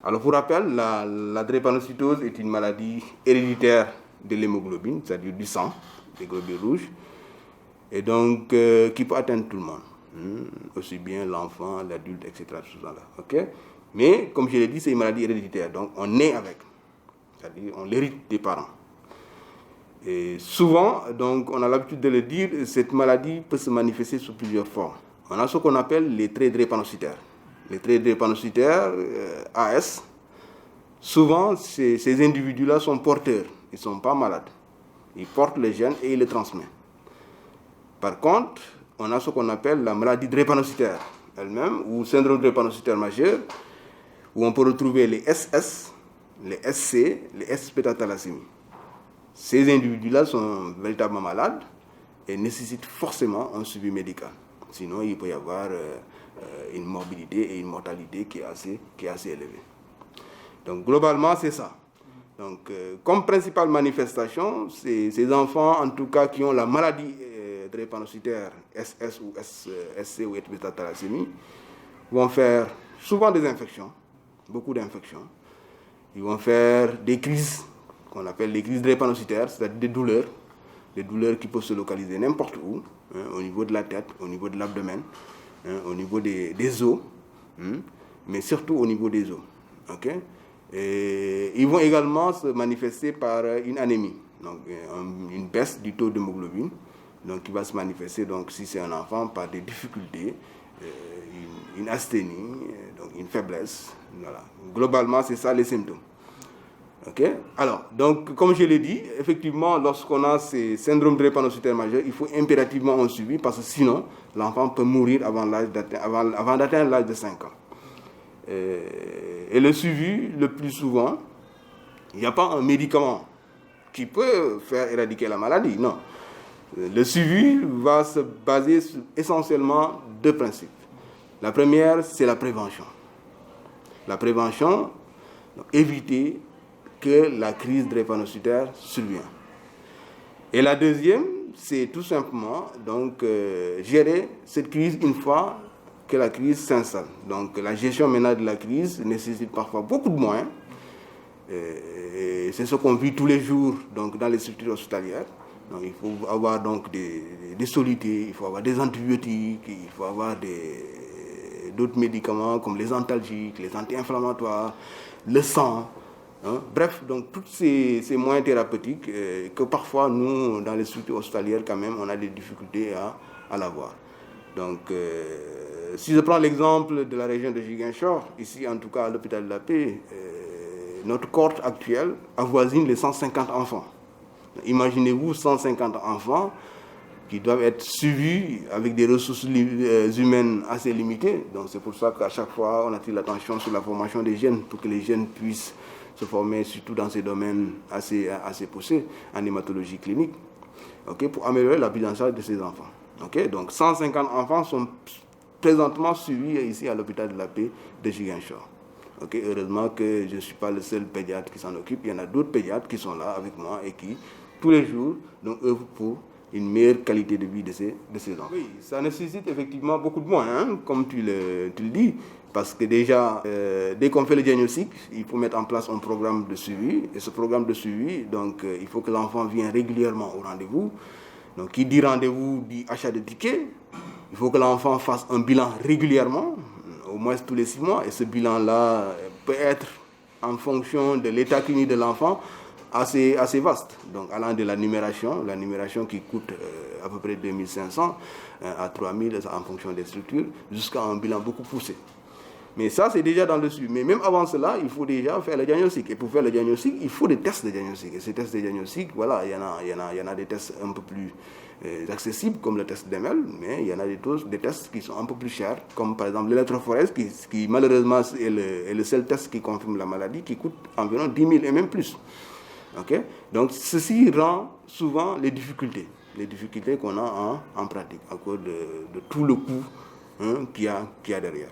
Alors, pour rappel, la drépanocytose est une maladie héréditaire de l'hémoglobine, c'est-à-dire du sang, des globules rouges, et donc qui peut atteindre tout le monde, aussi bien l'enfant, l'adulte, etc. Tout ça là, ok? Mais, comme je l'ai dit, c'est une maladie héréditaire, donc on naît avec, c'est-à-dire on l'hérite des parents. Et souvent, donc, on a l'habitude de le dire, cette maladie peut se manifester sous plusieurs formes. On a ce qu'on appelle les traits drépanocytaires. Les traits drépanocytaires, AS, souvent, ces individus-là sont porteurs. Ils ne sont pas malades. Ils portent le gène et ils le transmettent. Par contre, on a ce qu'on appelle la maladie drépanocytaire elle-même, ou syndrome drépanocytaire majeur, où on peut retrouver les SS, les SC, les S-bêta-thalassémie. Ces individus-là sont véritablement malades et nécessitent forcément un suivi médical. Sinon, il peut y avoir une morbidité et une mortalité qui est assez élevée. Donc, globalement, c'est ça. Donc, comme principale manifestation, ces enfants, en tout cas, qui ont la maladie drépanocytaire SS ou SC ou S-bêta-thalassémie, vont faire souvent des infections, beaucoup d'infections. Ils vont faire des crises, qu'on appelle les crises drépanocytaires, c'est-à-dire des douleurs qui peuvent se localiser n'importe où, au niveau de la tête, au niveau de l'abdomen, au niveau des os, mais surtout au niveau des os. Okay? Et ils vont également se manifester par une anémie, donc une baisse du taux d'hémoglobine, donc qui va se manifester, donc, si c'est un enfant, par des difficultés, une asthénie, donc une faiblesse. Voilà. Globalement, c'est ça les symptômes. Okay? Alors, donc, comme je l'ai dit, effectivement, lorsqu'on a ces syndromes drépanocytaires majeurs, il faut impérativement un suivi parce que sinon, l'enfant peut mourir avant d'atteindre l'âge de 5 ans. Et le suivi, le plus souvent, il n'y a pas un médicament qui peut faire éradiquer la maladie, non. Le suivi va se baser sur essentiellement deux principes. La première, c'est la prévention. La prévention, donc, éviter que la crise drépanocytaire survienne. Et la deuxième, c'est tout simplement donc, gérer cette crise une fois que la crise s'installe. Donc la gestion maintenant de la crise nécessite parfois beaucoup de moyens. Et c'est ce qu'on vit tous les jours donc, dans les structures hospitalières. Donc, il faut avoir donc, des solutés, il faut avoir des antibiotiques, il faut avoir d'autres médicaments comme les antalgiques, les anti-inflammatoires, le sang. Bref, donc tous ces moyens thérapeutiques que parfois nous, dans les structures hospitalières, quand même, on a des difficultés à l'avoir. Donc, si je prends l'exemple de la région de Ziguinchor, ici en tout cas à l'hôpital de la Paix, notre cohorte actuelle avoisine les 150 enfants. Imaginez-vous 150 enfants qui doivent être suivis avec des ressources humaines assez limitées. Donc c'est pour ça qu'à chaque fois, on attire l'attention sur la formation des jeunes pour que les jeunes puissent se former surtout dans ces domaines assez poussés, en hématologie clinique, okay, pour améliorer la prise en charge de ces enfants. Okay? Donc 150 enfants sont présentement suivis ici à l'hôpital de la Paix de Ziguinchor. Okay? Heureusement que je ne suis pas le seul pédiatre qui s'en occupe. Il y en a d'autres pédiatres qui sont là avec moi et qui, tous les jours, donc, œuvrent pour une meilleure qualité de vie de ces enfants. Oui, ça nécessite effectivement beaucoup de moyens, comme tu le dis, parce que déjà, dès qu'on fait le diagnostic, il faut mettre en place un programme de suivi. Et ce programme de suivi, donc, il faut que l'enfant vienne régulièrement au rendez-vous. Donc, qui dit rendez-vous dit achat de tickets. Il faut que l'enfant fasse un bilan régulièrement, au moins tous les 6 mois. Et ce bilan-là peut être, en fonction de l'état clinique de l'enfant, assez vaste. Donc, allant de la numération qui coûte à peu près 2500 à 3000 en fonction des structures, jusqu'à un bilan beaucoup poussé. Mais ça, c'est déjà dans le suivi. Mais même avant cela, il faut déjà faire le diagnostic. Et pour faire le diagnostic, il faut des tests de diagnostic. Et ces tests de diagnostic, voilà, il y en a des tests un peu plus accessibles, comme le test d'Emel, mais il y en a des tests qui sont un peu plus chers, comme par exemple l'électrophorèse, qui malheureusement est le seul test qui confirme la maladie, qui coûte environ 10 000 et même plus. Okay? Donc, ceci rend souvent les difficultés qu'on a en pratique, à cause de tout le coût qu'il y a derrière.